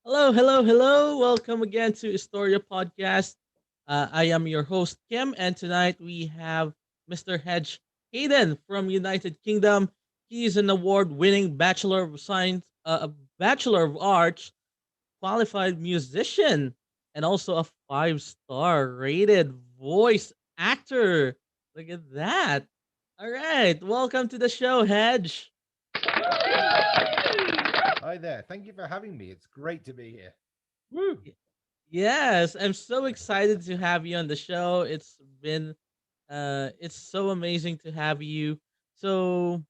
Hello, hello, hello. Welcome again to Historia Podcast. I am your host, Kim, and tonight we have Mr. Hedge Haiden from United Kingdom. He's an award winning Bachelor of Science, a Bachelor of Arts qualified musician, and also a five-star rated voice actor. Look at that. All right. Welcome to the show, Hedge. Hi there. Thank you for having me. It's great to be here. Woo. Yes, I'm so excited to have you on the show. It's so amazing to have you. So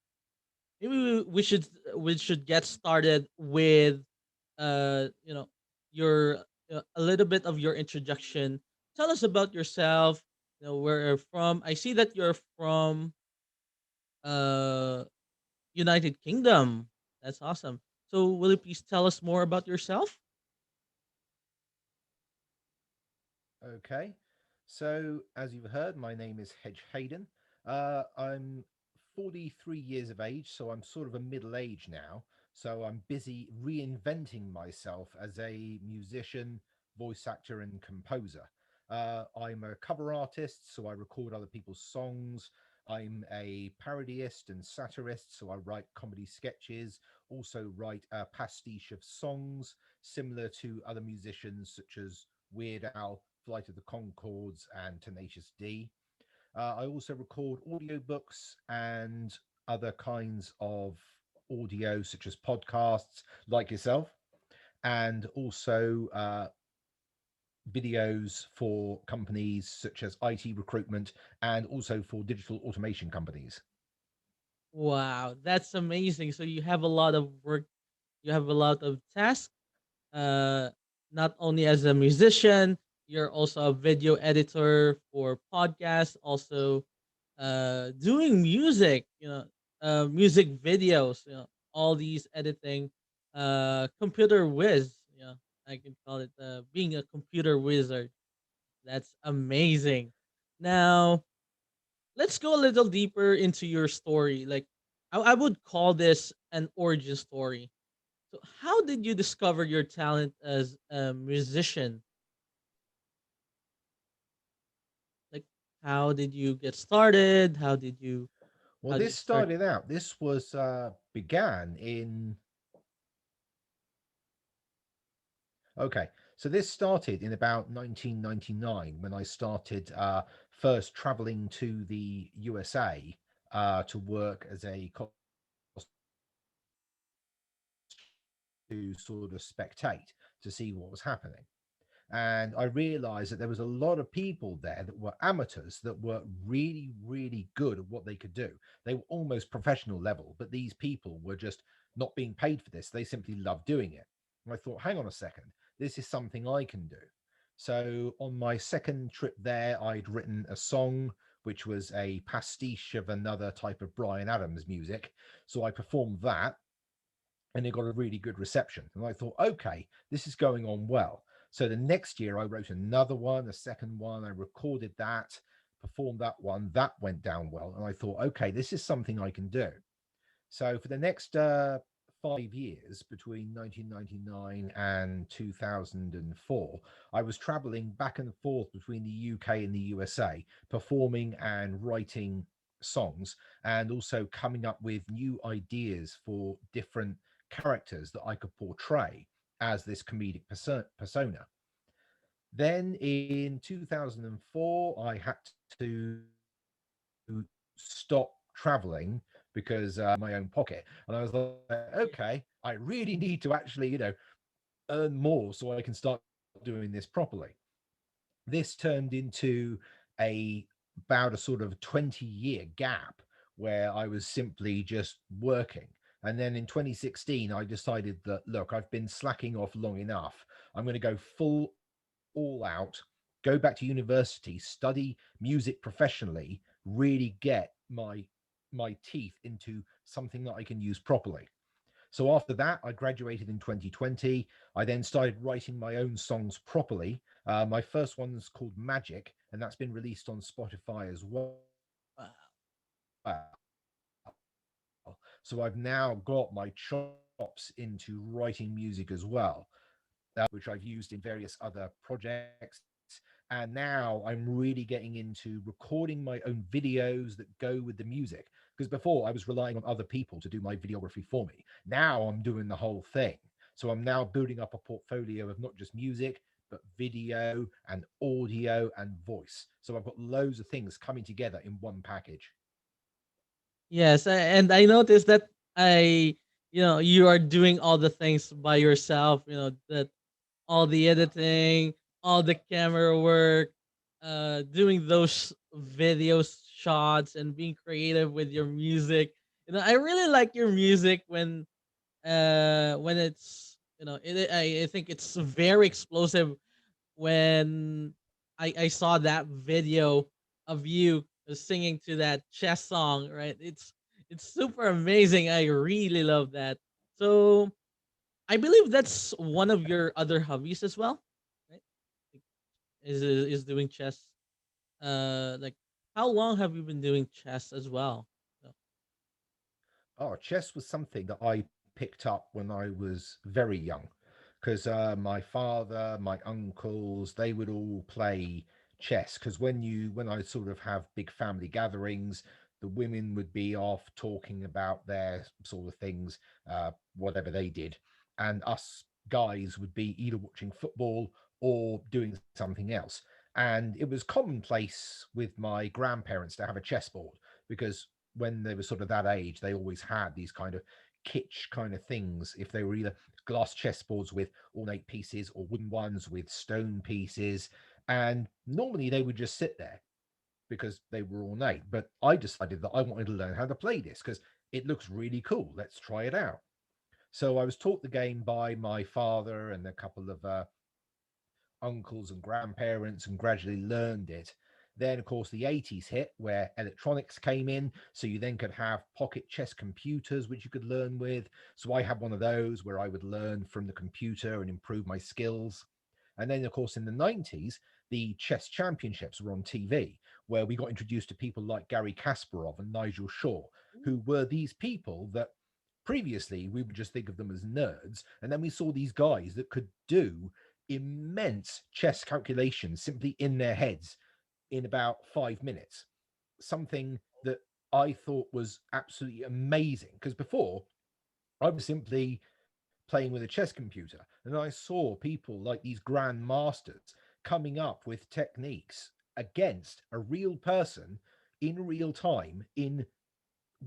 maybe we should get started with you know your a little bit of your introduction. Tell us about yourself. Where you're from. I see that you're from uh United Kingdom. That's awesome. So will you please tell us more about yourself? Okay. So, as you've heard, my name is Hedge Haiden. I'm 43 years of age, so I'm sort of a middle age now. So, I'm busy reinventing myself as a musician, voice actor, and composer. I'm a cover artist, so I record other people's songs. I'm a parodyist and satirist, so I write comedy sketches, also write a pastiche of songs similar to other musicians such as Weird Al, Flight of the Concords, and Tenacious D. I also record audiobooks and other kinds of audio, such as podcasts, like yourself, and also videos for companies such as IT recruitment and also for digital automation companies. Wow, that's amazing. So you have a lot of work, you have a lot of tasks. Uh, Not only as a musician, you're also a video editor for podcasts, also doing music, music videos, all these editing, computer whiz, I can call it being a computer wizard. That's amazing. Now, let's go a little deeper into your story. Like, I would call this an origin story. So, how did you discover your talent as a musician? Like, how did you get started? Well, How did this you start? started out, this was began in Okay, so this started in about 1999 when I started first traveling to the USA to work as a to sort of spectate to see what was happening. And I realized that there was a lot of people there that were amateurs that were really, really good at what they could do. They were almost professional level, but these people were just not being paid for this. They simply loved doing it. And I thought, hang on a second, this is something I can do. So on my second trip there, I'd written a song which was a pastiche of another type of Brian Adams music. So I performed that and it got a really good reception. And I thought, okay, this is going on well. So the next year, I wrote another one, a second one. I recorded that, performed that one. That went down well. And I thought, okay, this is something I can do. So for the next 5 years, between 1999 and 2004, I was traveling back and forth between the UK and the USA, performing and writing songs, and also coming up with new ideas for different characters that I could portray as this comedic persona. Then in 2004, I had to stop traveling because my own pocket. And I was like, okay, I really need to actually, earn more so I can start doing this properly. This turned into a about a sort of 20-year gap where I was simply just working. And then in 2016, I decided that, look, I've been slacking off long enough. I'm going to go full all out, go back to university, study music professionally, really get my teeth into something that I can use properly. So after that, I graduated in 2020. I then started writing my own songs properly. My first one's called Magic, and that's been released on Spotify as well. Wow. So I've now got my chops into writing music as well. which I've used in various other projects. And now I'm really getting into recording my own videos that go with the music. Because before I was relying on other people to do my videography for me. Now I'm doing the whole thing. So I'm now building up a portfolio of not just music, but video and audio and voice. So I've got loads of things coming together in one package. Yes, and I noticed that you are doing all the things by yourself. That all the editing, all the camera work, doing those video shots, and being creative with your music. I really like your music when it's I think it's very explosive when I saw that video of you singing to that chess song, right? It's super amazing. I really love that. So I believe that's one of your other hobbies as well, right? Like, is doing chess. Like, how long have you been doing chess as well? So, Oh, chess was something that I picked up when I was very young because my father, my uncles, they would all play chess. Because when I sort of have big family gatherings, the women would be off talking about their sort of things, whatever they did, and us guys would be either watching football or doing something else. And it was commonplace with my grandparents to have a chessboard because when they were sort of that age, they always had these kind of kitsch kind of things. If they were either glass chessboards with ornate pieces or wooden ones with stone pieces, and normally they would just sit there because they were ornate. But I decided that I wanted to learn how to play this because it looks really cool. Let's try it out. So I was taught the game by my father and a couple of uncles and grandparents and gradually learned it. Then, of course, the 80s hit where electronics came in. So you then could have pocket chess computers, which you could learn with. So I had one of those where I would learn from the computer and improve my skills. And then, of course, in the 90s, the chess championships were on TV, where we got introduced to people like Gary Kasparov and Nigel Shaw, who were these people that previously we would just think of them as nerds. And then we saw these guys that could do immense chess calculations simply in their heads in about 5 minutes. Something that I thought was absolutely amazing because before I was simply playing with a chess computer and I saw people like these grand masters coming up with techniques against a real person in real time in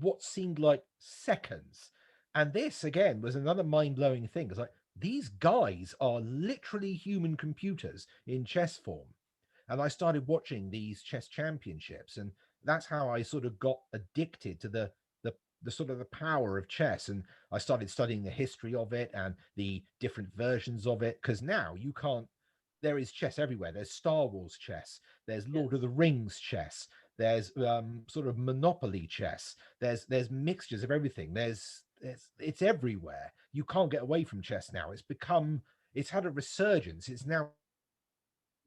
what seemed like seconds. And this again was another mind-blowing thing. It's like these guys are literally human computers in chess form. And I started watching these chess championships, and that's how I sort of got addicted to the sort of the power of chess. And I started studying the history of it and the different versions of it. Because now you can't there is chess everywhere. There's Star Wars chess, there's Lord of yes. the Rings chess, there's sort of Monopoly chess, there's mixtures of everything. There's it's everywhere. You can't get away from chess now. It's had a resurgence. It's now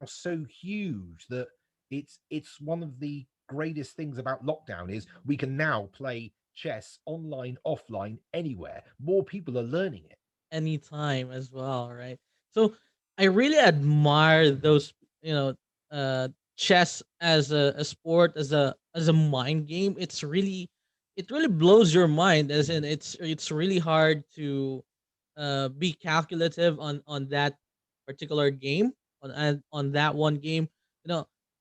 so huge that it's one of the greatest things about lockdown is we can now play chess online, offline, anywhere. More people are learning it. Anytime as well, right? So I really admire those, you know, chess as a sport, as a mind game. It really blows your mind. As in, it's really hard to be calculative on that particular game, on that one game.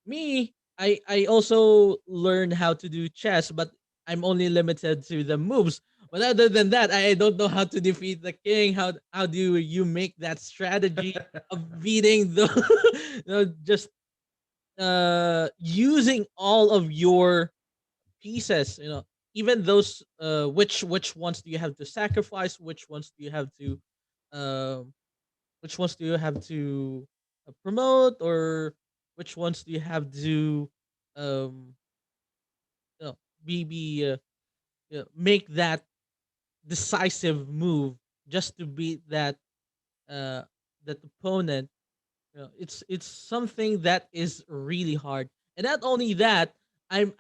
Me, I also learned how to do chess, but I'm only limited to the moves. But other than that, I don't know how to defeat the king. How do you make that strategy of beating the just using all of your pieces, even those which ones do you have to sacrifice, uh, which ones do you have to promote, or which ones do you have to um you know, be make that decisive move just to beat uh that opponent. It's something that is really hard. And not only that, I'm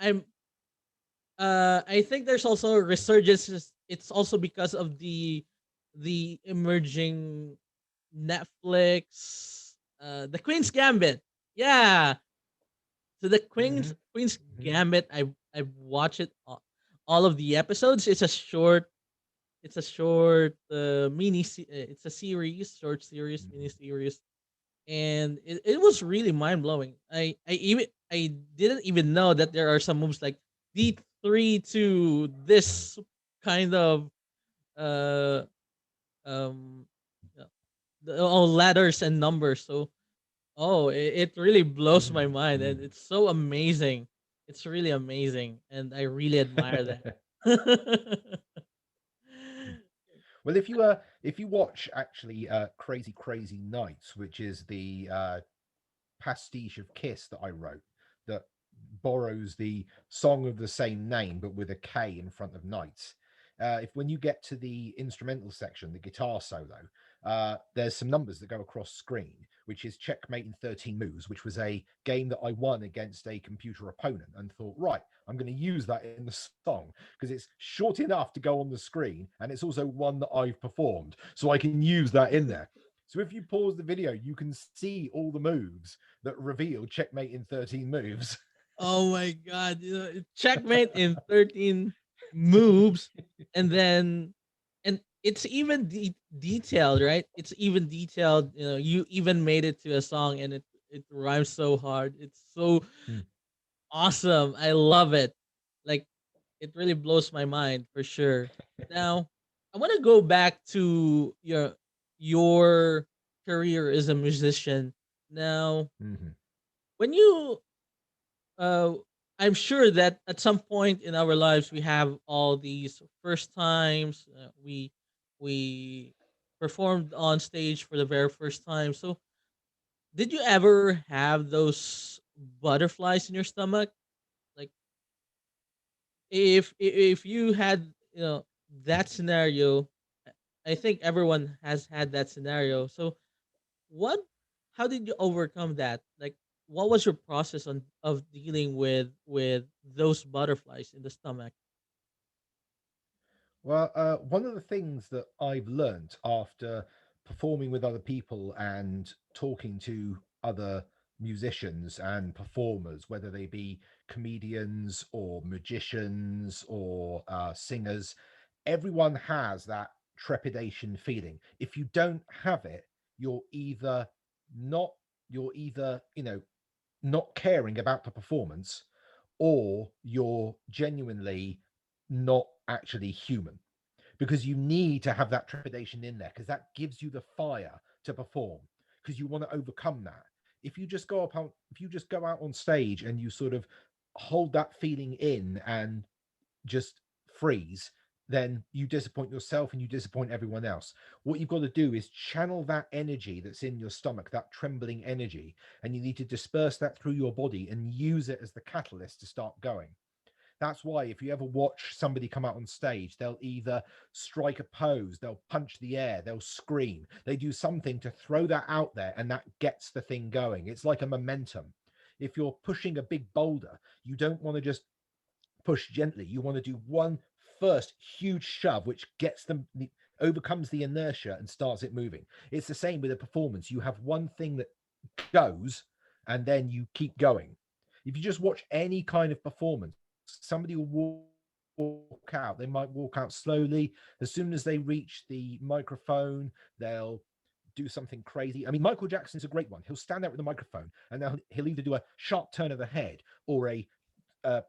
I think there's also a resurgence. It's also because of the emerging Netflix, The Queen's Gambit. Yeah, so the Queen's Hmm. Gambit. I watched it all of the episodes. It's a short it's a series, short series, mini Hmm. series, and it was really mind blowing. I didn't even know that there are some moves like D3 to this kind of uh um uh, letters and numbers. So it really blows my mind, and Hmm. it's so amazing. It's really amazing, and I really admire that. Well, if you watch actually Crazy Crazy Nights, which is the pastiche of Kiss that I wrote, that borrows the song of the same name but with a K in front of Nights. If when you get to the instrumental section, the guitar solo, there's some numbers that go across screen, which is Checkmate in 13 Moves, which was a game that I won against a computer opponent, and thought, right, I'm going to use that in the song because it's short enough to go on the screen, and it's also one that I've performed, so I can use that in there. So if you pause the video, you can see all the moves that reveal Checkmate in 13 Moves. Oh my god, checkmate in 13 moves, and then and it's even detailed, right? It's even detailed. You even made it to a song, and it rhymes so hard. It's so awesome. I love it. Like, it really blows my mind for sure. Now, I want to go back to your career as a musician. Now, Mhm. when you uh I'm sure that at some point in our lives we have all these first times. We performed on stage for the very first time. So, did you ever have those butterflies in your stomach? Like, if you had, that scenario, I think everyone has had that scenario. So, what how did you overcome that? Like, what was your process on of dealing with those butterflies in the stomach? Well, one of the things that I've learned after performing with other people and talking to other musicians and performers, whether they be comedians or magicians or singers, everyone has that trepidation feeling. If you don't have it, you're either not, you're either, not caring about the performance, or you're genuinely not actually human, because you need to have that trepidation in there because that gives you the fire to perform, because you want to overcome that. If you just go up on, if you just go out on stage and you sort of hold that feeling in and just freeze, then you disappoint yourself and you disappoint everyone else. What you've got to do is channel that energy that's in your stomach, that trembling energy, and you need to disperse that through your body and use it as the catalyst to start going. That's why if you ever watch somebody come out on stage, they'll either strike a pose, they'll punch the air, they'll scream, they do something to throw that out there, and that gets the thing going. It's like a momentum. If you're pushing a big boulder, you don't want to just push gently. You want to do one first huge shove, which gets them, overcomes the inertia and starts it moving. It's the same with a performance. You have one thing that goes, and then you keep going. If you just watch any kind of performance, somebody will walk out. They might walk out slowly. As soon as they reach the microphone, they'll do something crazy. I mean, Michael Jackson's a great one. He'll stand there with the microphone and he'll either do a sharp turn of the head or a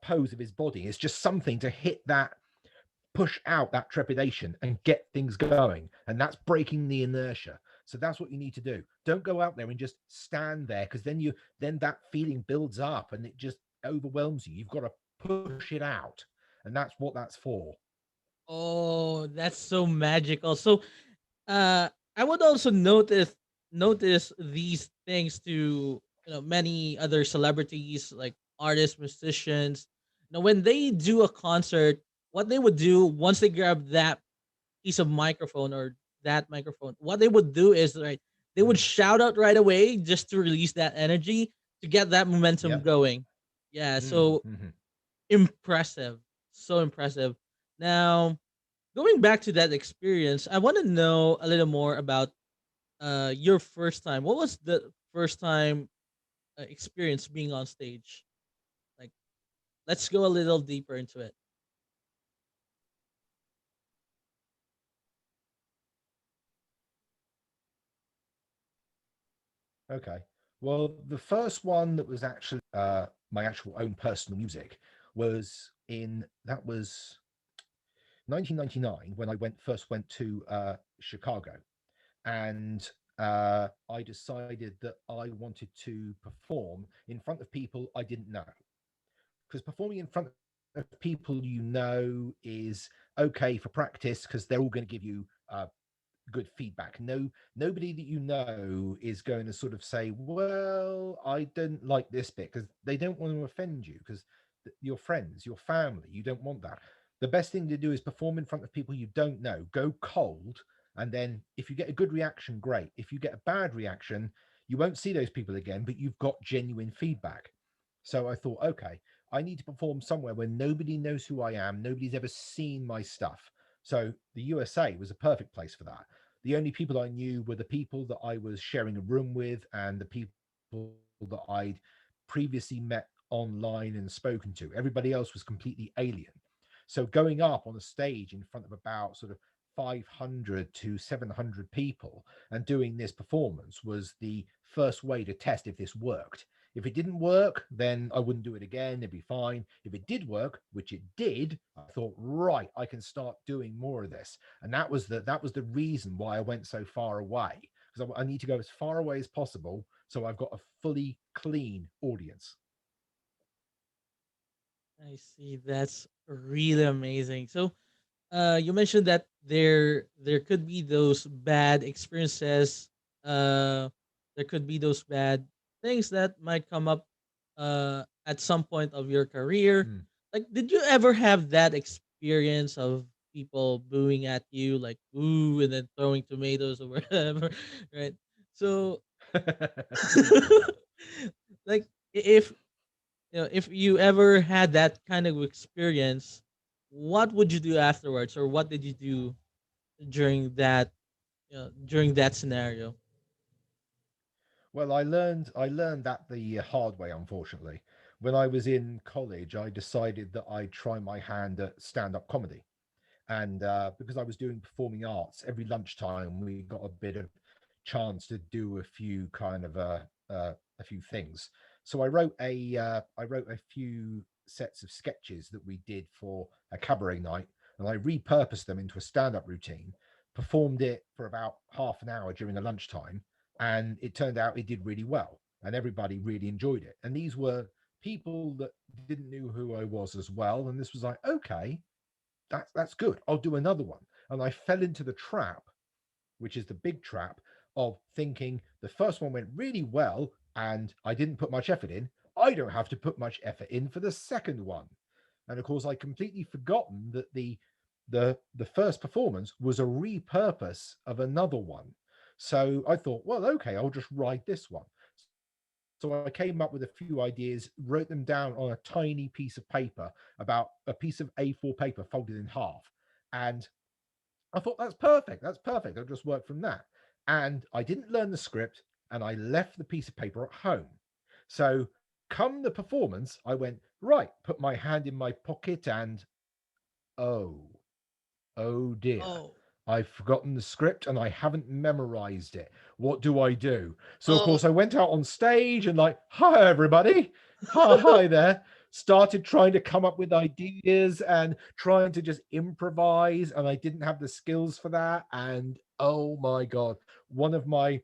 pose of his body. It's just something to hit that, push out that trepidation and get things going. And that's breaking the inertia. So that's what you need to do. Don't go out there and just stand there, because then that feeling builds up and it just overwhelms you. You've got to push it out. And that's what that's for. Oh, that's so magical. So, I would also notice these things to, many other celebrities, like artists, musicians. When they do a concert, what they would do once they grab that piece of microphone or that microphone, what they would do is, right, they would Mm. shout out right away just to release that energy to get that momentum Yep. going. Yeah, Mm. so Hmm. impressive, so impressive. Now, going back to that experience, I want to know a little more about your first time. What was the first time experience being on stage? Like, let's go a little deeper into it. Okay. Well, the first one that was actually my actual own personal music was in that was 1999 when I first went to Chicago, and I decided that I wanted to perform in front of people I didn't know, because performing in front of people you know is okay for practice because they're all going to give you good feedback. Nobody that you know is going to sort of say, "Well, I didn't like this bit," because they don't want to offend you because your friends, your family, you don't want that. The best thing to do is perform in front of people you don't know. Go cold, and then if you get a good reaction, great. If you get a bad reaction, you won't see those people again, but you've got genuine feedback. So I thought, okay, I need to perform somewhere where nobody knows who I am, nobody's ever seen my stuff. So the USA was a perfect place for that. The only people I knew were the people that I was sharing a room with and the people that I'd previously met online and spoken to. Everybody else was completely alien. So going up on a stage in front of about sort of 500 to 700 people and doing this performance was the first way to test if this worked. If it didn't work, then I wouldn't do it again. It'd be fine. If it did work, which it did, I thought, right, I can start doing more of this. And that was the reason why I went so far away, because I need to go as far away as possible so I've got a fully clean audience. I see. That's really amazing. So, you mentioned that there could be those bad experiences. Uh, there could be those bad things that might come up at some point of your career. Mm. Like, did you ever have that experience of people booing at you, like "ooh" and then throwing tomatoes or whatever, right? So, like, if if you ever had that kind of experience, what would you do afterwards, or what did you do during that scenario? Well, I learned that the hard way, unfortunately. When I was in college, I decided that I'd try my hand at stand-up comedy. And because I was doing performing arts, every lunchtime we got a bit of chance to do a few things. So I wrote a few sets of sketches that we did for a cabaret night, and I repurposed them into a stand-up routine, performed it for about half an hour during a lunchtime, and it turned out it did really well, and everybody really enjoyed it. And these were people that didn't know who I was as well, and this was like, okay, that's good. I'll do another one. And I fell into the trap, which is the big trap of thinking the first one went really well and I didn't put much effort in. I don't have to put much effort in for the second one. And of course, I completely forgotten that the first performance was a repurpose of another one. So I thought, well, okay, I'll just write this one. So I came up with a few ideas, wrote them down on a tiny piece of paper, about a piece of A4 paper folded in half. And I thought, that's perfect. That's perfect. I'll just work from that. And I didn't learn the script and I left the piece of paper at home. So, come the performance, I went, right, put my hand in my pocket and oh dear, Oh, I've forgotten the script and I haven't memorized it. What do I do? So, of oh, course, I went out on stage and, like, hi, everybody. Hi there. Started trying to come up with ideas and trying to just improvise. And I didn't have the skills for that. And oh my God, one of my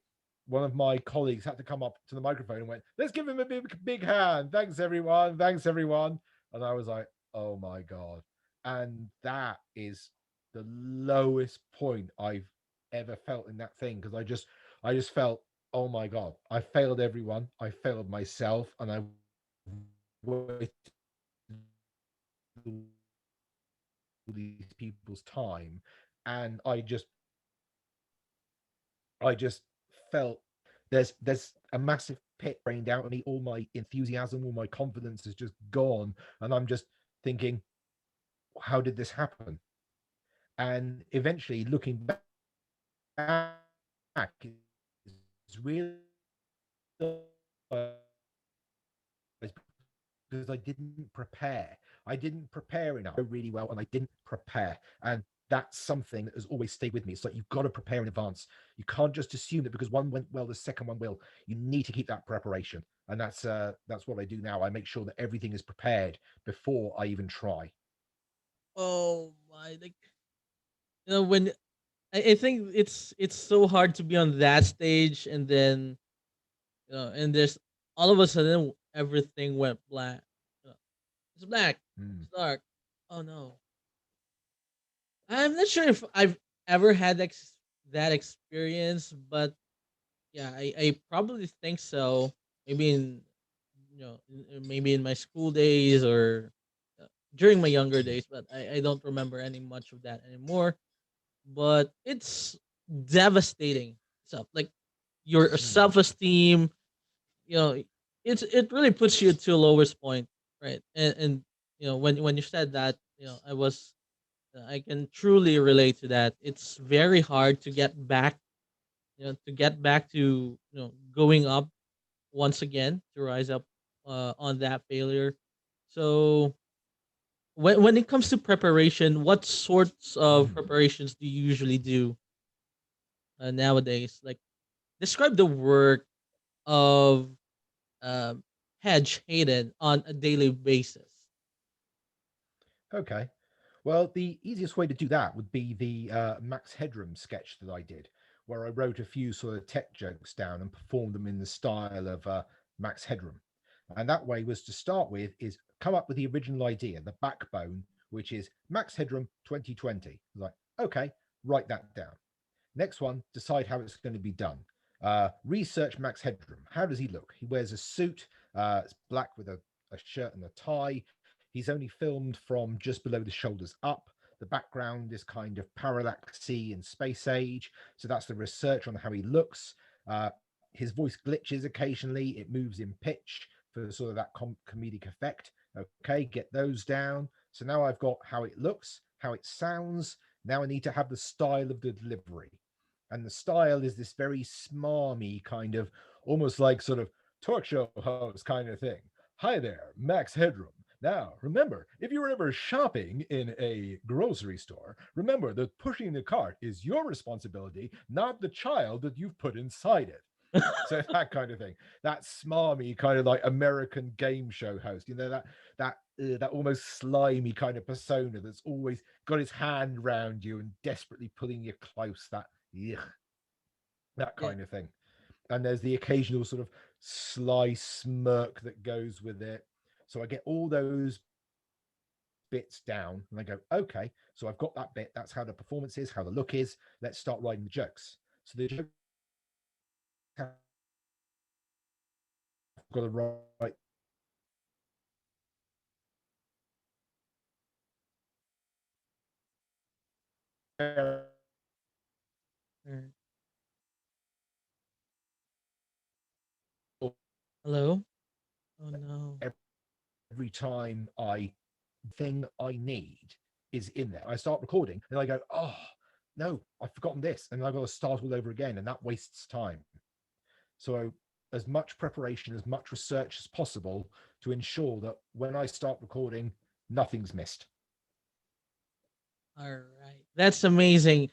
one of my colleagues had to come up to the microphone and went, let's give him a big hand. Thanks, everyone. Thanks, everyone. And I was like, oh my God. And that is the lowest point I've ever felt in that thing, because I just felt, oh my God, I failed everyone, I failed myself, and I wasted all these people's time. And I just felt there's a massive pit drained out of me. All my enthusiasm, all my confidence is just gone, and I'm just thinking, how did this happen? And eventually, looking back, it's because I didn't because I didn't prepare. I didn't prepare enough. I know really well, and I didn't prepare. And that's something that has always stayed with me. It's like you've got to prepare in advance. You can't just assume that because one went well, the second one will. You need to keep that preparation, and that's what I do now. I make sure that everything is prepared before I even try. Oh my, like when I think it's so hard to be on that stage, and then and there's all of a sudden everything went black. You know, it's black, Mm, it's dark. Oh no, I'm not sure if I've ever had that experience, but yeah, I probably think so. Maybe in maybe in my school days or during my younger mm, days, but I don't remember any much of that anymore. But it's devastating stuff. Like your mm. self esteem, it really puts you to a lowest point, right? And when you said that, I can truly relate to that. It's very hard to get back, to going up once again, to rise up on that failure. So when it comes to preparation, what sorts of Mm. preparations do you usually do nowadays? Like, describe the work of um, Hedge Haiden on a daily basis. Okay. Well, the easiest way to do that would be the Max Headroom sketch that I did, where I wrote a few sort of tech jokes down and performed them in the style of Max Headroom. And that way was to start with is come up with the original idea, the backbone, which is Max Headroom 2020. Like, okay, write that down. Next one, decide how it's going to be done. Research Max Headroom. How does he look? He wears a suit. It's black with a shirt and a tie. He's only filmed from just below the shoulders up. The background is kind of parallaxy and space age. So that's the research on how he looks. His voice glitches occasionally. It moves in pitch for sort of that comedic effect. Okay, get those down. So now I've got how it looks, how it sounds. Now I need to have the style of the delivery. And the style is this very smarmy kind of almost like sort of talk show host kind of thing. Hi there, Max Headroom. Now, remember, if you're ever shopping in a grocery store, remember that pushing the cart is your responsibility, not the child that you've put inside it. So that kind of thing, that smarmy kind of like American game show host, that almost slimy kind of persona that's always got his hand round you and desperately pulling you close. Ugh, that Yeah, kind of thing. And there's the occasional sort of sly smirk that goes with it. So I get all those bits down and I go, okay, so I've got that bit. That's how the performance is, how the look is. Let's start writing the jokes. So the jokes have to be I've got to write right. Hello. Oh no. every time thing I need is in there. I start recording and I go, oh no, I've forgotten this, and I've got to start all over again, and that wastes time. So as much preparation, as much research as possible to ensure that when I start recording, nothing's missed. All right, that's amazing.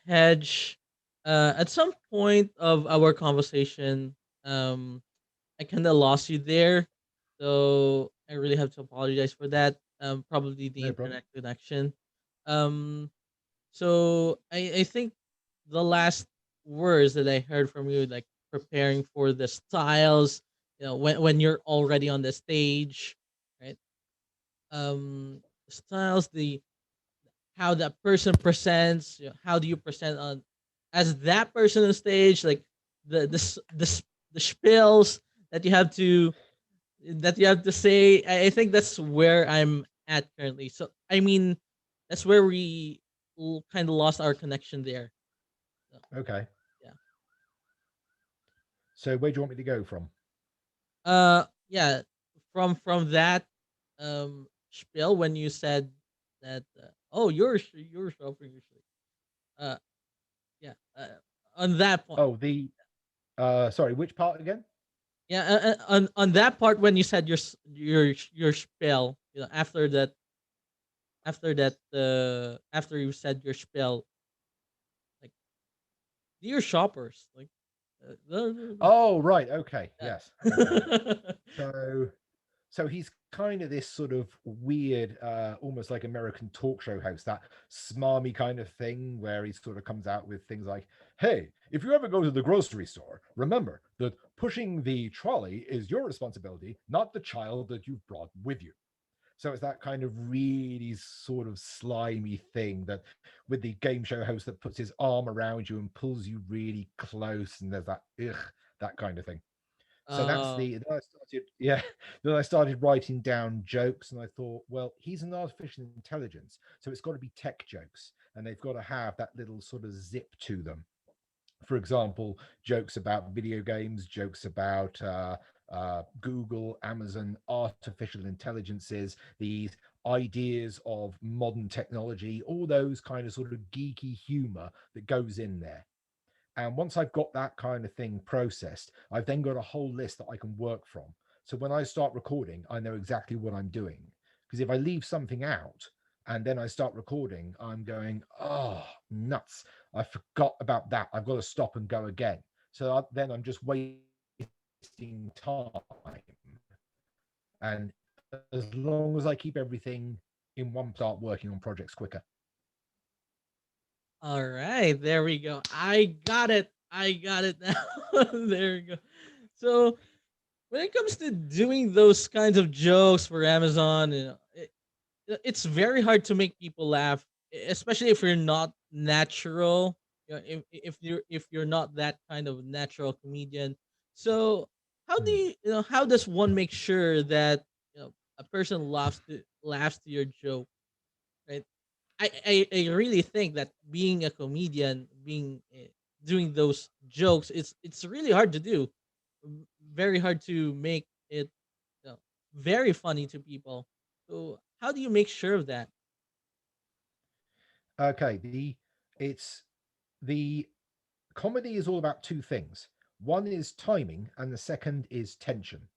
Hedge. At some point of our conversation, I kind of lost you there, so I really have to apologize for that. Probably the No problem. internet connection. Um, so I think the last words that I heard from you, like preparing for the styles, when you're already on the stage, right? Styles, the how that person presents, how do you present on as that person on stage, like the spills that you have to say. I think that's where I'm at currently. So I mean, that's where we kind of lost our connection there. So, Okay. yeah. So where do you want me to go from? Yeah. From that spiel when you said that oh you're suffering. Uh, yeah. On that point. Oh, the Sorry, which part again? Yeah, on that part when you said your spell, after you said your spell, like dear shoppers, like Oh, right. Okay. Yes. Okay. yeah. So he's kind of this sort of weird, almost like American talk show host, that smarmy kind of thing where he sort of comes out with things like, "Hey, if you ever go to the grocery store, remember that pushing the trolley is your responsibility, not the child that you've brought with you." So it's that kind of really sort of slimy thing that with the game show host that puts his arm around you and pulls you really close, and there's that ugh, that kind of thing. So that's Oh, the then I started, yeah. Then I started writing down jokes, and I thought, well, he's an artificial intelligence, so it's got to be tech jokes, and they've got to have that little sort of zip to them. For example, jokes about video games, jokes about Google, Amazon, artificial intelligences, these ideas of modern technology, all those kind of sort of geeky humor that goes in there. And once I've got that kind of thing processed, I've then got a whole list that I can work from. So when I start recording, I know exactly what I'm doing. Because if I leave something out and then I start recording, I'm going, oh, nuts. I forgot about that. I've got to stop and go again. So then I'm just wasting time. And as long as I keep everything in one, start working on projects quicker. all right, there we go. I got it. I got it now. There we go. So when it comes to doing those kinds of jokes for Amazon, it's very hard to make people laugh, especially if you're not natural. If you're not that kind of natural comedian. So Hmm. how does one make sure that a person laughs to your joke, right? I really think that being a comedian, doing those jokes, it's really hard to do. Very hard to make it very funny to people. So how do you make sure of that? Okay, it's the comedy is all about two things. One is timing, and the second is tension.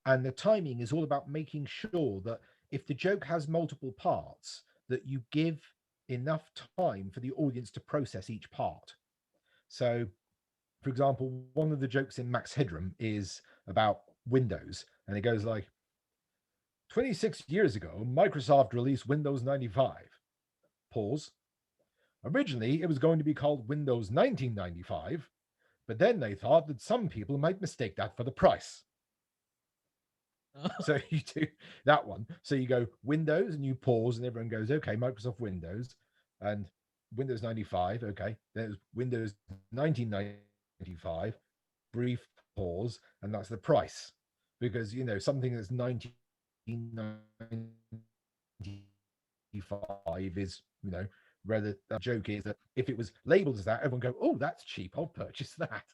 And the timing is all about making sure that if the joke has multiple parts, that you give enough time for the audience to process each part. So, for example, one of the jokes in Max Headroom is about Windows, and it goes like, 26 years ago, Microsoft released Windows 95. Pause. Originally, it was going to be called Windows 1995, but then they thought that some people might mistake that for the price. So you do that one. So you go Windows and you pause, and everyone goes, okay, Microsoft Windows and Windows 95. Okay. There's Windows 1995, brief pause, and that's the price. Because, something that's 1995 is, rather the joke is that if it was labeled as that, everyone go, oh, that's cheap. I'll purchase that.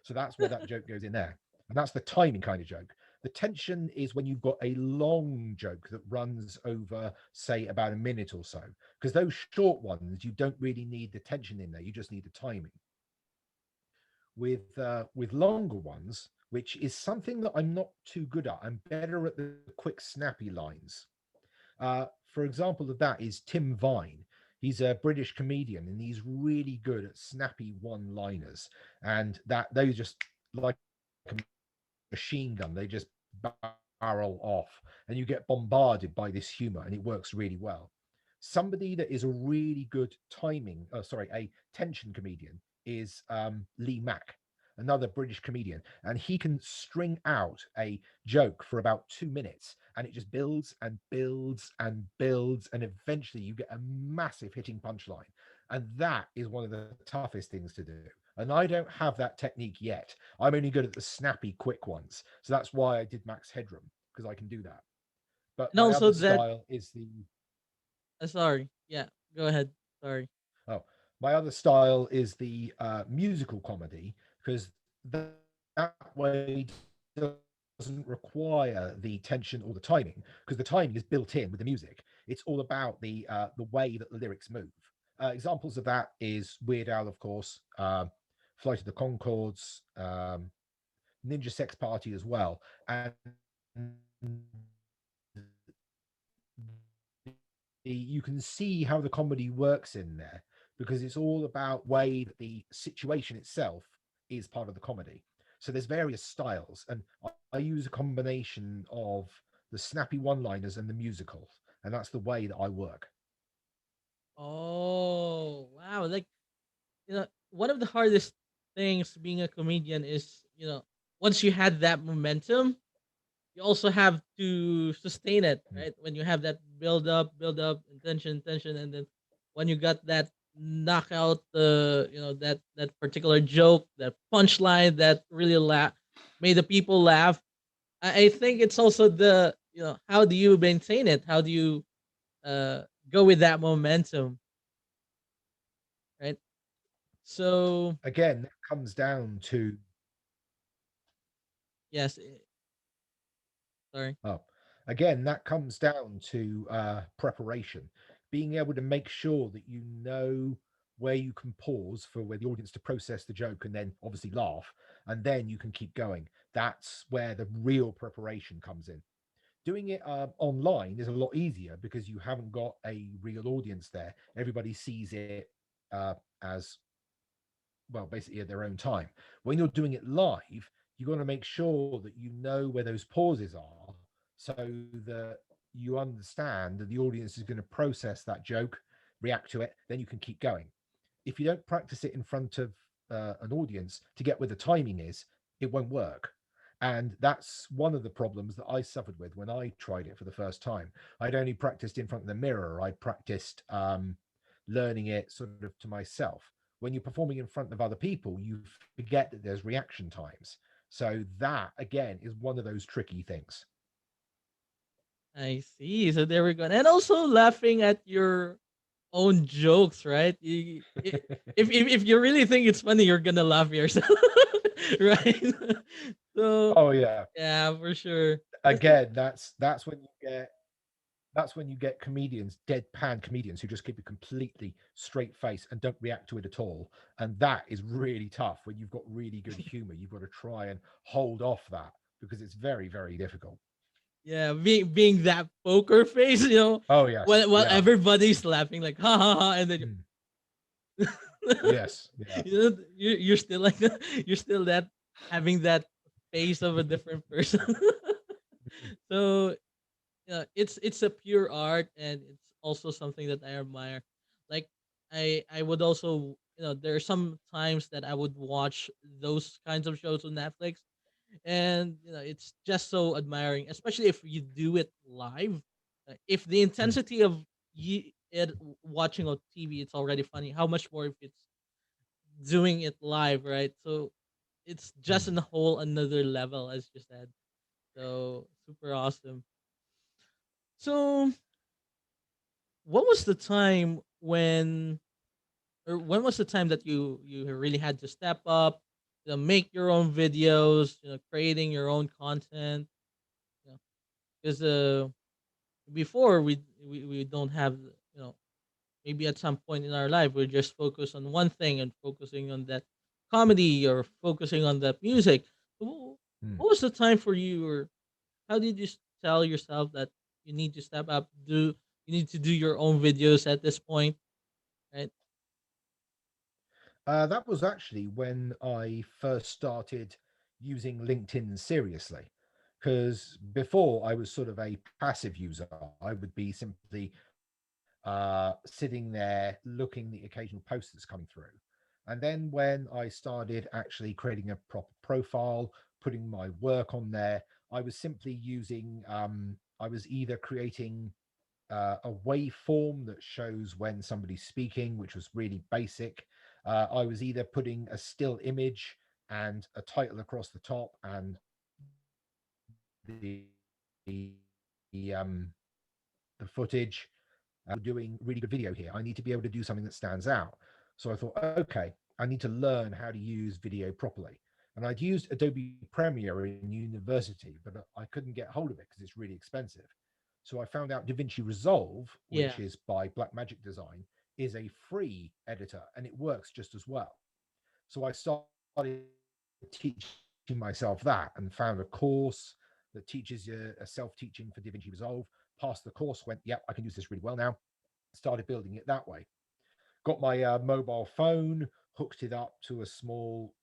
So that's where that joke goes in there. And that's the timing kind of joke. The tension is when you've got a long joke that runs over, say, about a minute or so. Because those short ones, you don't really need the tension in there. You just need the timing. With longer ones, which is something that I'm not too good at. I'm better at the quick, snappy lines. For example of that is Tim Vine. He's a British comedian, and he's really good at snappy one-liners, and that they just like a machine gun. They just barrel off, and you get bombarded by this humor, and it works really well. Somebody that is a really good a tension comedian is Lee Mack, another British comedian, and he can string out a joke for about 2 minutes, and it just builds and builds and builds, and eventually you get a massive hitting punchline. And that is one of the toughest things to do. And I don't have that technique yet. I'm only good at the snappy, quick ones. So that's why I did Max Headroom, because I can do that. But And my also other that style is the sorry, yeah, go ahead. Sorry. oh, my other style is the musical comedy, because that way doesn't require the tension or the timing, because the timing is built in with the music. It's all about the way that the lyrics move. Examples of that is Weird Al, of course, Flight of the Concords, Ninja Sex Party as well. And you can see how the comedy works in there because it's all about way that the situation itself is part of the comedy. So there's various styles, and I use a combination of the snappy one-liners and the musical, and that's the way that I work. Oh, wow. Like, one of the hardest things being a comedian is, once you had that momentum, you also have to sustain it, Mm. right? When you have that build up, and tension, and then when you got that knockout, that particular joke, that punchline that really made the people laugh. I think it's also how do you maintain it? How do you go with that momentum, right? So Again, that comes down to yes, sorry. Oh, again, that comes down to preparation, being able to make sure that you know where you can pause for where the audience to process the joke and then obviously laugh, and then you can keep going. That's where the real preparation comes in. Doing it online is a lot easier because you haven't got a real audience there. Everybody sees it as well, basically at their own time. When you're doing it live, you've got to make sure that you know where those pauses are so that you understand that the audience is going to process that joke, react to it, then you can keep going. If you don't practice it in front of an audience to get where the timing is, it won't work. And that's one of the problems that I suffered with when I tried it for the first time. I'd only practiced in front of the mirror. I practiced learning it sort of to myself. When you're performing in front of other people, you forget that there's reaction times. So that again is one of those tricky things. I see. So there we go. And also laughing at your own jokes, right? If you really think it's funny, you're gonna laugh yourself, right? So Oh yeah. yeah, for sure. Again, that's when you get comedians, deadpan comedians who just keep a completely straight face and don't react to it at all. And that is really tough when you've got really good humor. You've got to try and hold off that because it's very, very difficult. Yeah, being that poker face, Oh yes. while Yeah. everybody's laughing like ha ha ha, and then Mm. Yes. Yeah. you're still like you're still that having that face of a different person. Mm. So it's a pure art, and it's also something that I admire. Like I would also, there are some times that I would watch those kinds of shows on Netflix, and it's just so admiring, especially if you do it live. If the Mm. intensity of watching on TV, it's already funny. How much more if it's doing it live, right? So it's just Mm. in a whole another level, as you said. So super awesome. So what was the time when was the time that you really had to step up, make your own videos, creating your own content, because before we don't have, maybe at some point in our life we're just focused on one thing and focusing on that comedy or focusing on that music. So Mm. what was the time for you, or how did you tell yourself that you need to step up, you need to do your own videos at this point, right? That was actually when I first started using LinkedIn seriously. Because before I was sort of a passive user, I would be simply sitting there looking the occasional post that's coming through. And then when I started actually creating a proper profile, putting my work on there, I was simply using, I was either creating a waveform that shows when somebody's speaking, which was really basic. I was either putting a still image and a title across the top and the footage. Doing really good video here. I need to be able to do something that stands out. So I thought, okay, I need to learn how to use video properly. And I'd used Adobe Premiere in university, but I couldn't get hold of it because it's really expensive. So I found out DaVinci Resolve, which is Yeah. by Blackmagic Design, is a free editor and it works just as well. So I started teaching myself that and found a course that teaches you a self-teaching for DaVinci Resolve. Passed the course, went, yep, I can use this really well now. Started building it that way. Got my mobile phone, hooked it up to a small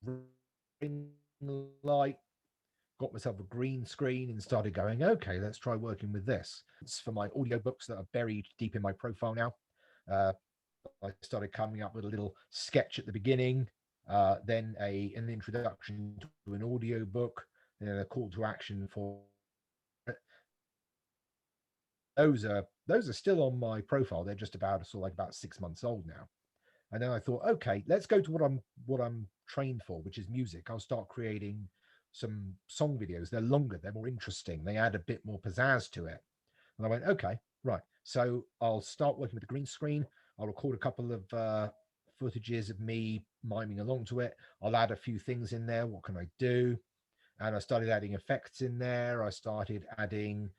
ring light, got myself a green screen and started going, okay, let's try working with this. It's for my audiobooks that are buried deep in my profile now. Uh, I started coming up with a little sketch at the beginning, then an introduction to an audiobook, then a call to action for it. Those are still on my profile. They're just about sort of like about 6 months old now. And then I thought, okay, let's go to what I'm trained for, which is music. I'll start creating some song videos. They're longer, they're more interesting, they add a bit more pizzazz to it. And I went, okay, right. So I'll start working with the green screen. I'll record a couple of footages of me miming along to it. I'll add a few things in there. What can I do? And I started adding effects in there. I started adding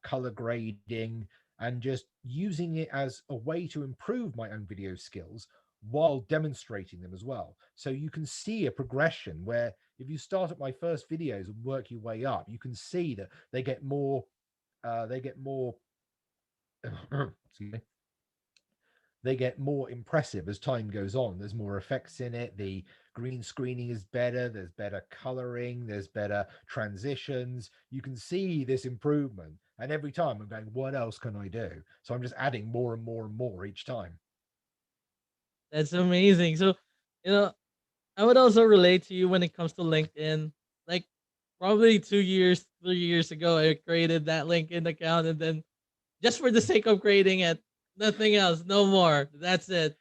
color grading and just using it as a way to improve my own video skills while demonstrating them as well. So you can see a progression where if you start at my first videos and work your way up, you can see that they get more excuse me, they get more impressive as time goes on. There's more effects in it. The green screening is better. There's better coloring. There's better transitions. You can see this improvement. And every time I'm going, what else can I do? So I'm just adding more and more and more each time. That's amazing. So, you know, I would also relate to you when it comes to LinkedIn. Like probably 2 years, 3 years ago, I created that LinkedIn account, and then just for the sake of creating it, nothing else, no more. That's it.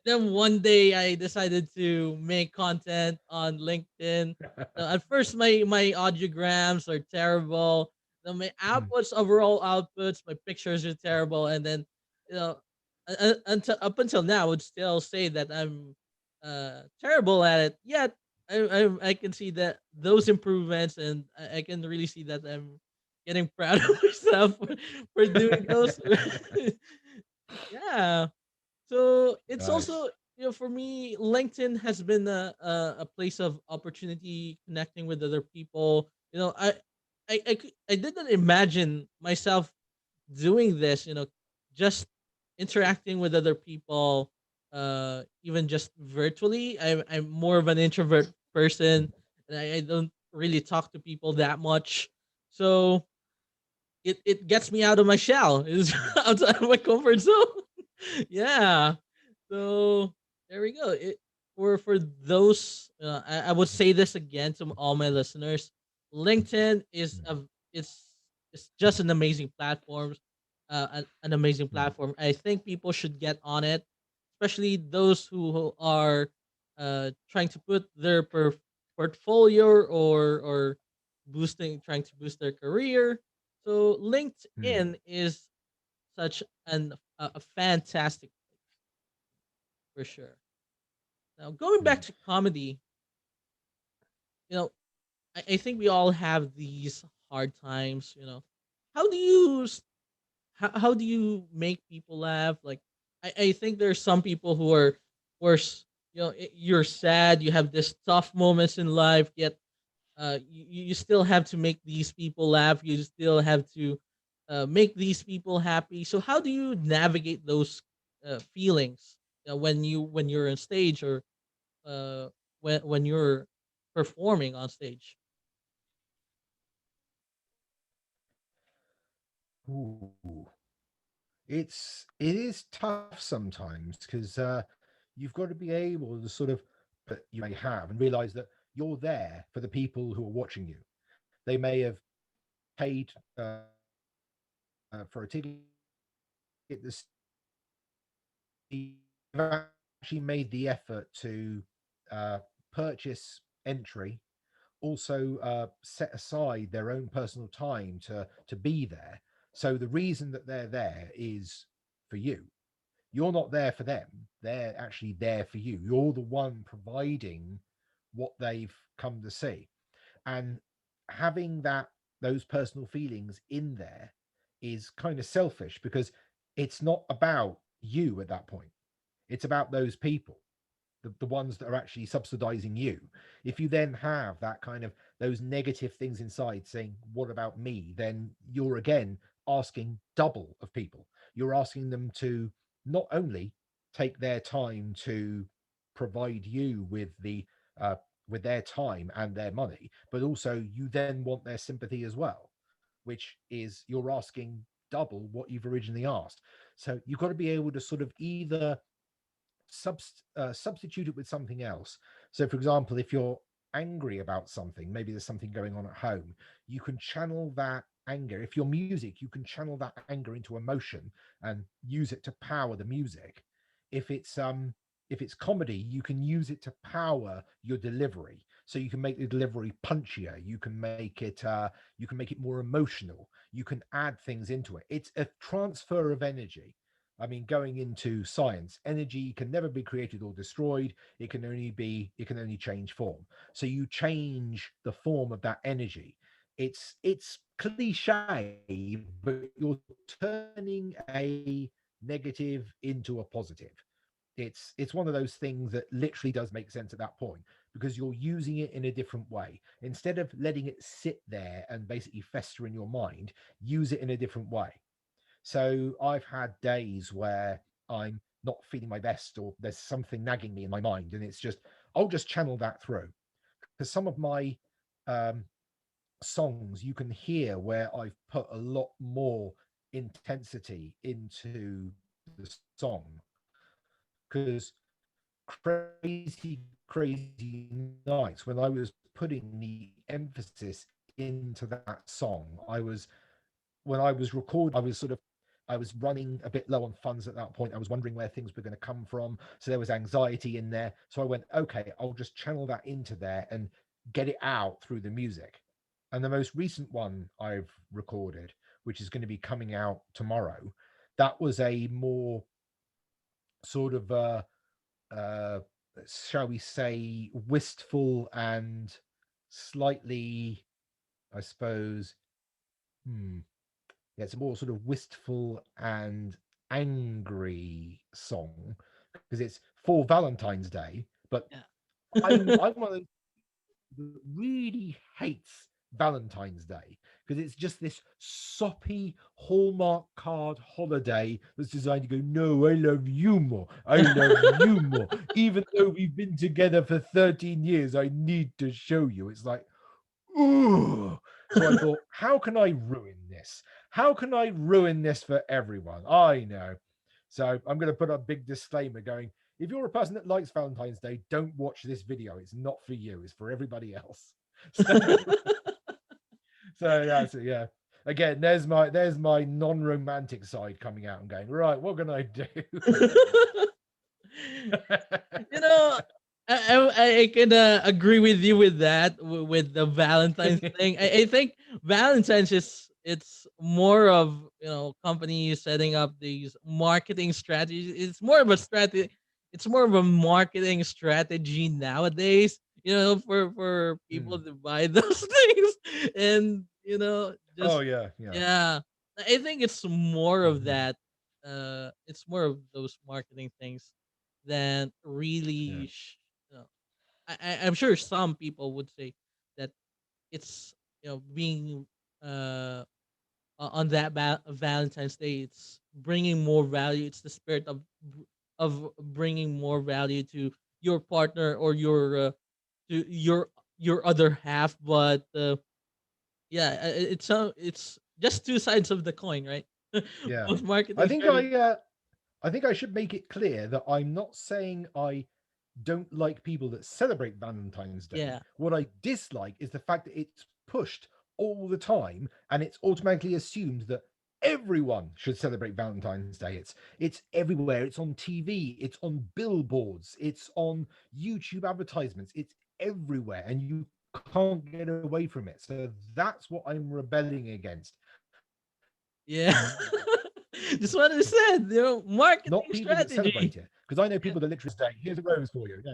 Then one day I decided to make content on LinkedIn. At first, my audiograms are terrible. My Mm, outputs, overall outputs, my pictures are terrible, and then you know, until up until now, I would still say that I'm terrible at it. Yet I can see that those improvements, and I can really see that I'm getting proud of myself for doing those. Yeah. So it's nice. also, for me, LinkedIn has been a place of opportunity, connecting with other people. I didn't imagine myself doing this. Just interacting with other people, even just virtually. I'm more of an introvert person, and I don't really talk to people that much. So it gets me out of my shell. It's outside of my comfort zone. Yeah. So there we go. For those, I would say this again to all my listeners. LinkedIn is Mm, it's just an amazing platform, an amazing mm, platform. I think people should get on it, especially those who are trying to put their portfolio or trying to boost their career. So mm, LinkedIn is such a fantastic for sure. Now going back mm, to comedy, you know, I think we all have these hard times. How do you how do you make people laugh? Like I think there's some people who are worse. You're sad. You have this tough moments in life, yet you still have to make these people laugh. You still have to make these people happy. So how do you navigate those feelings, when you're on stage, or uh, when you're performing on stage? ooh. It is tough sometimes because you've got to be able to sort of that you may have and realize that you're there for the people who are watching you. They may have paid for a ticket to see they've actually made the effort to purchase entry, also set aside their own personal time to be there. So the reason that they're there is for you. You're not there for them. They're actually there for you. You're the one providing what they've come to see. And having those personal feelings in there is kind of selfish because it's not about you at that point. It's about those people, the ones that are actually subsidizing you. If you then have that kind of those negative things inside saying, what about me? Then you're again asking double of people. You're asking them to not only take their time to provide you uh, with their time and their money, but also you then want their sympathy as well, which is you're asking double what you've originally asked. So you've got to be able to sort of either substitute it with something else. So, for example, if you're angry about something, maybe there's something going on at home, you can channel that anger. If you're music, you can channel that anger into emotion and use it to power the music. If it's um if it's comedy, you can use it to power your delivery. So you can make the delivery punchier. You can make it more emotional. You can add things into it. It's a transfer of energy. I mean, going into science, energy can never be created or destroyed. It can only change form. So you change the form of that energy. It's cliche, but you're turning a negative into a positive. It's one of those things that literally does make sense at that point because you're using it in a different way. Instead of letting it sit there and basically fester in your mind, use it in a different way. So I've had days where I'm not feeling my best or there's something nagging me in my mind, and it's just I'll just channel that through. Because some of my um, songs you can hear where I've put a lot more intensity into the song because crazy nights when I was putting the emphasis into that song, when I was recording, I was running a bit low on funds at that point. I was wondering where things were going to come from. So there was anxiety in there. So I went, okay, I'll just channel that into there and get it out through the music. And the most recent one I've recorded, which is going to be coming out tomorrow, that was a more sort of, uh, shall we say, wistful and slightly, I suppose, hmm, yeah, it's a more sort of wistful and angry song because it's for Valentine's Day. But Yeah. I'm one of those that really hates Valentine's Day because it's just this soppy Hallmark card holiday that's designed to go, no, I love you more. I love you more. Even though we've been together for 13 years, I need to show you. It's like, ooh. So I thought, how can I ruin this? How can I ruin this for everyone? I know. So I'm going to put a big disclaimer going, if you're a person that likes Valentine's Day, don't watch this video. It's not for you, it's for everybody else. So, so that's it, yeah. Again, there's my non-romantic side coming out and going, right, what can I do? You know, I can agree with you with that with the Valentine's thing. I think Valentine's is it's more of companies setting up these marketing strategies. It's more of a strategy. It's more of a marketing strategy nowadays. For people Mm. to buy those things, and Oh just yeah, yeah. yeah. I think it's more of Hmm. that. It's more of those marketing things than Yeah, really. You know, I'm sure some people would say that it's being uh on that Valentine's Day. It's bringing more value. It's the spirit of bringing more value to your partner or to your other half. But yeah, it's just two sides of the coin, right? yeah. Both I marketing think strategy. I think I should make it clear that I'm not saying I don't like people that celebrate Valentine's Day. Yeah. What I dislike is the fact that it's pushed all the time and it's automatically assumed that everyone should celebrate Valentine's Day. It's everywhere. It's on TV, it's on billboards, it's on YouTube advertisements, it's everywhere and you can't get away from it. So that's what I'm rebelling against. Not people that celebrate it, Yeah. because I know people that literally Just say, what I here's a said, rose for you. Yeah.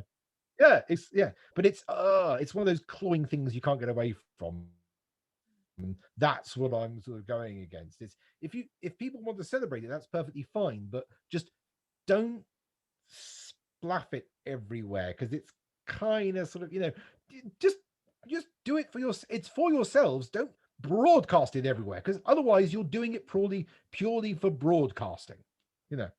strategy. Yeah, Yeah. yeah, it's one of those clawing things you can't get away from. That's what I'm sort of going against. It's if people want to celebrate it, that's perfectly fine, but just don't splaff it everywhere because it's kind of sort of just do it for your. It's for yourselves. Don't broadcast it everywhere because otherwise you're doing it purely for broadcasting. You know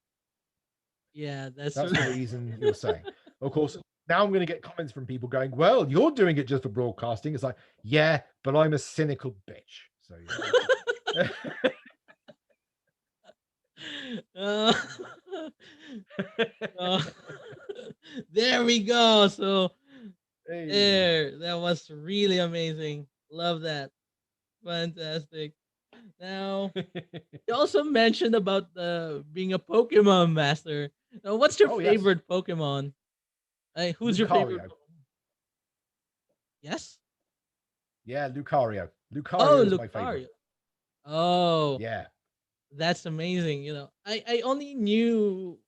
Yeah, that's that's the reason you're saying. Of course, now I'm going to get comments from people going, "Well, you're doing it just for broadcasting." It's like, yeah, but I'm a cynical bitch. So uh, uh, there we go. So hey. there, that was really amazing. Love that. Fantastic. Now, you also mentioned about being a Pokemon master. Now, what's your Oh yes, favorite Pokemon? Who's your favorite? Lucario. Yes. Yeah, Lucario. Oh, Lucario is my favorite. Lucario. Oh, Yeah. that's amazing. I only knew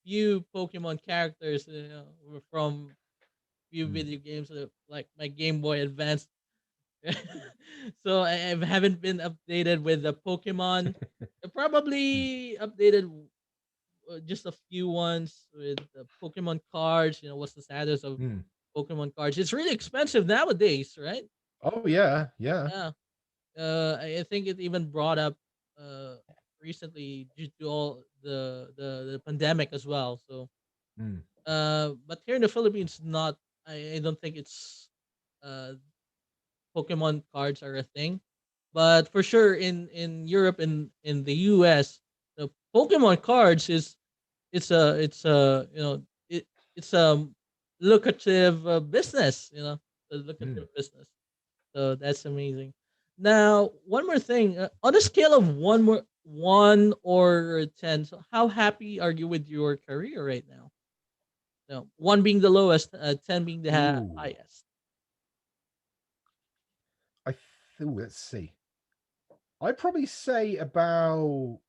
few Pokemon characters, from few Mm. video games, like my Game Boy Advance. So I haven't been updated with the Pokemon. I Mm. probably updated just a few ones with the Pokemon cards. What's the status of Mm. Pokemon cards? It's really expensive nowadays, right? Oh yeah, yeah. Yeah. I think it even brought up uh recently due to all the pandemic as well. So Mm. but here in the Philippines, not. I don't think it's uh Pokemon cards are a thing, but for sure in Europe and in the US, the Pokemon cards is it's a it's a lucrative business. A Mm. lucrative business. So that's amazing. Now, one more thing. On a scale of one or 10, so how happy are you with your career right now? No, one being the lowest, 10 being the Ooh. highest. Let's see. I'd probably say about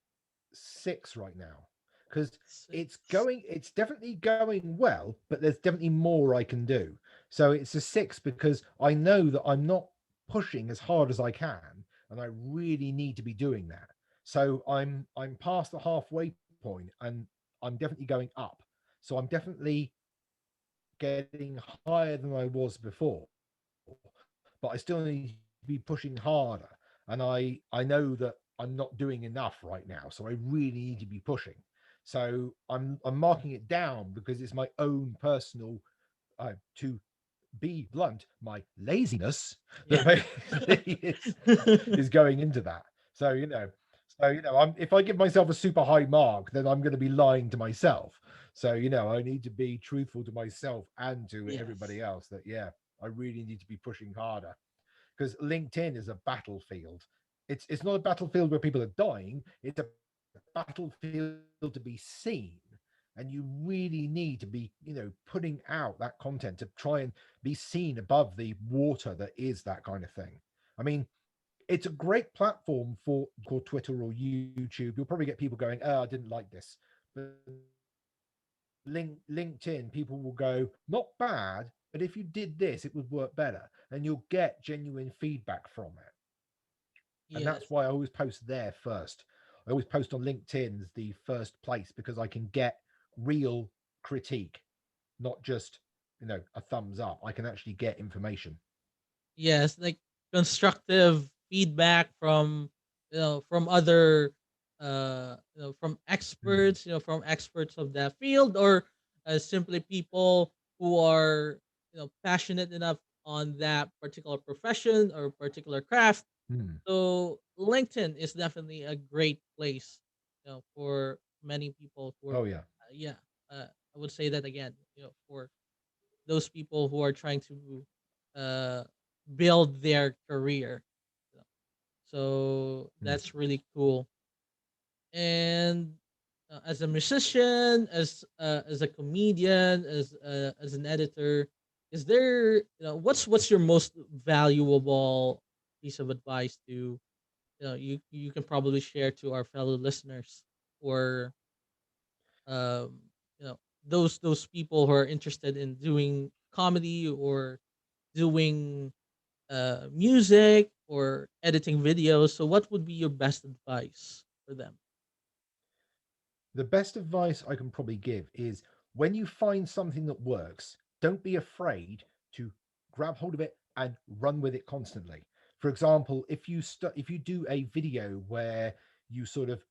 6 right now because Six. it's definitely going well, but there's definitely more I can do. So it's a 6 because I know that I'm not pushing as hard as I can, and I really need to be doing that. So I'm past the halfway point, and I'm definitely going up. So I'm definitely getting higher than I was before, but I still need to be pushing harder. And I know that I'm not doing enough right now, so I really need to be pushing. So I'm marking it down because it's my own personal to be blunt, my laziness that Yeah. basically is going into that. So if I give myself a super high mark, then I'm going to be lying to myself. So I need to be truthful to myself and to Yes. everybody else that I really need to be pushing harder because LinkedIn is a battlefield. It's not a battlefield where people are dying. It's a battlefield to be seen, and you really need to be putting out that content to try and be seen above the water that is that kind of thing. I mean, it's a great platform for Twitter or YouTube. You'll probably get people going, "Oh, I didn't like this," but LinkedIn, people will go, "Not bad, but if you did this, it would work better," and you'll get genuine feedback from it. And that's Yes. why I always post there first. I always post on LinkedIn as the first place because I can get real critique, not just a thumbs up. I can actually get information. Yes, like constructive feedback from other from Mm, experts, from experts of that field, or simply people who are passionate enough on that particular profession or particular craft. mm. So LinkedIn is definitely a great place, for many people who are, Oh yeah. yeah, I would say that again, for those people who are trying to uh, build their career. So Mm. that's really cool. And as a musician, as a comedian, as an editor, is there what's your most valuable piece of advice to you can probably share to our fellow listeners, or um, those people who are interested in doing comedy or doing music or editing videos. So, what would be your best advice for them? The best advice I can probably give is When you find something that works, don't be afraid to grab hold of it and run with it constantly. For example, if you do a video where you sort of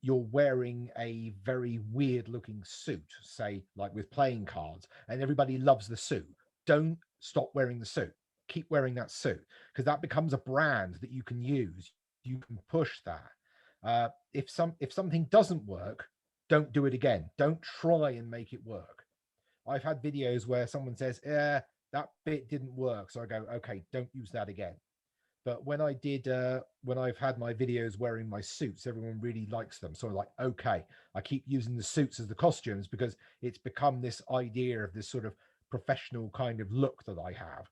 you're wearing a very weird looking suit, say like with playing cards, and everybody loves the suit, don't stop wearing the suit. Keep wearing that suit because that becomes a brand that you can use. You can push that. If something doesn't work, don't do it again. Don't try and make it work. I've had videos where someone says, "Yeah, that bit didn't work," so I go, "Okay, don't use that again." But when I've had my videos wearing my suits, everyone really likes them. So I'm like, okay, I keep using the suits as the costumes because it's become this idea of this sort of professional kind of look that I have,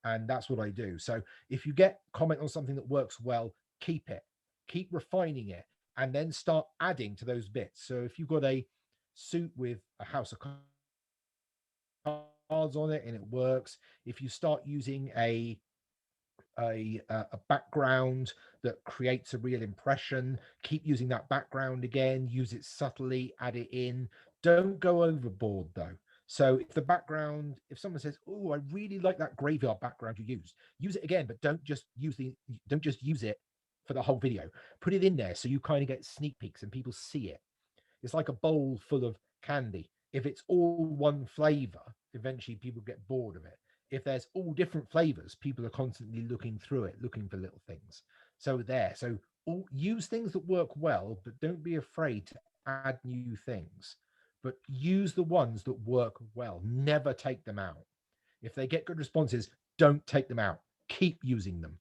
and that's what I do. So if you get comment on something that works well, keep it, keep refining it, and then start adding to those bits. So if you've got a suit with a house of cards on it and it works, if you start using a background that creates a real impression, keep using that background again, use it subtly, add it in. Don't go overboard though. So if the background, if someone says, "Oh, I really like that graveyard background you used," use it again, but don't just use it for the whole video. Put it in there so you kind of get sneak peeks and people see it. It's like a bowl full of candy. If it's all one flavor, eventually people get bored of it. If there's all different flavors, people are constantly looking through it, looking for little things. So use things that work well, but don't be afraid to add new things. But use the ones that work well. Never take them out. If they get good responses, don't take them out. Keep using them.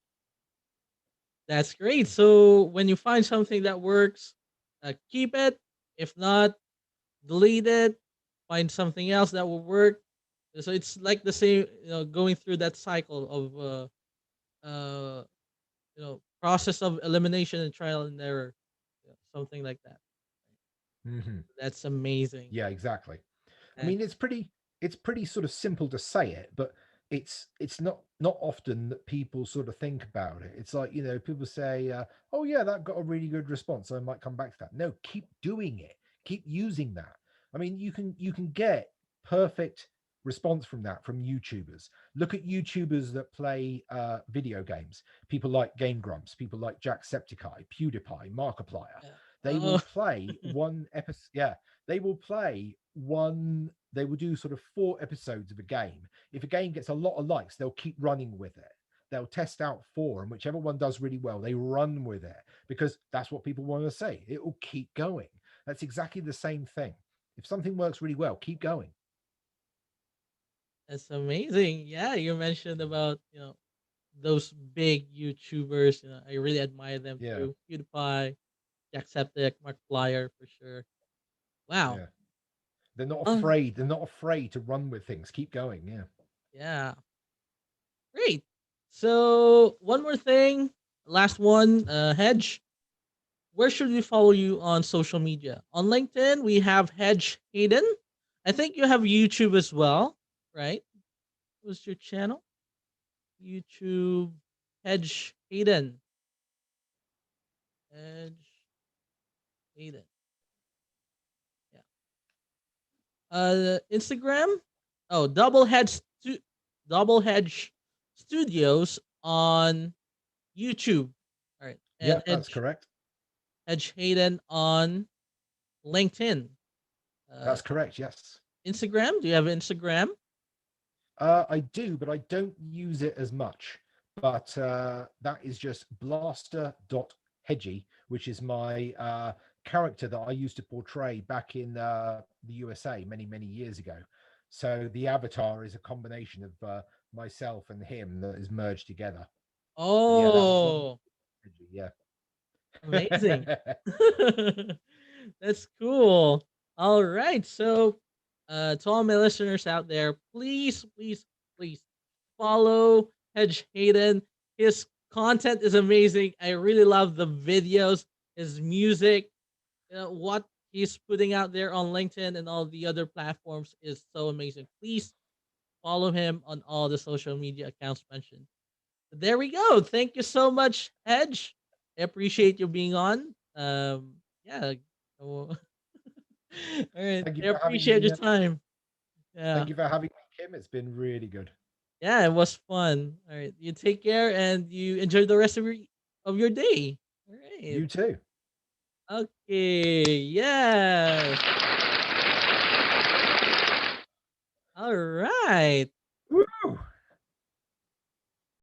That's great. So when you find something that works, keep it. If not, delete it. Find something else that will work. So it's like the same, going through that cycle of process of elimination and trial and error, something like that. Hmm. That's amazing. Yeah, exactly. I That, mean, it's pretty sort of simple to say it, but it's not often that people sort of think about it. It's like, people say, "Oh yeah, that got a really good response, so I might come back to that." No, keep doing it. Keep using that. I mean, you can get perfect response from that from YouTubers. Look at YouTubers that play video games. People like Game Grumps, people like Jacksepticeye, PewDiePie, Markiplier. yeah. They will Oh, play one episode. Yeah, they will play one. They will do sort of 4 episodes of a game. If a game gets a lot of likes, they'll keep running with it. They'll test out four, and whichever one does really well, they run with it because that's what people want to say. It will keep going. That's exactly the same thing. If something works really well, keep going. that's amazing. Yeah, you mentioned about those big YouTubers. I really admire them Yeah, too. PewDiePie, Jacksepticeye, Markiplier for sure. Wow. yeah. They're not Uh, afraid. They're not afraid to run with things. Keep going. Yeah. yeah. Great. So one more thing, last one, Hedge. Where should we follow you on social media? On LinkedIn, we have Hedge Haiden. I think you have YouTube as well, right? What's your channel? YouTube Hedge Haiden. Hedge Haiden. Yeah. Instagram. Oh, Double Hedge Studios on YouTube. All right, and Yep, that's correct. Hedge Hayden on LinkedIn. Uh, That's correct. Yes. Instagram. Do you have Instagram? I do, but I don't use it as much. But that is just blaster.hedgy, which is my character that I used to portray back in the USA many, many years ago. So the avatar is a combination of myself and him that is merged together. But yeah, that's Oh, Hedgy. amazing. Yeah. That's cool. All right. So, to all my listeners out there, please, please, please follow Hedge Hayden. His content is amazing. I really love the videos, his music, what he's putting out there on LinkedIn and all the other platforms is so amazing. Please follow him on all the social media accounts mentioned. There we go. Thank you so much, Hedge. I appreciate you being on. Yeah. All right. Thank you I for having appreciate me. your time. Thank Yeah. you for having me, Kim. It's been really good. Yeah, it was fun. All right. You take care and you enjoy the rest of your day. All right. You too. Okay. Yes. All right.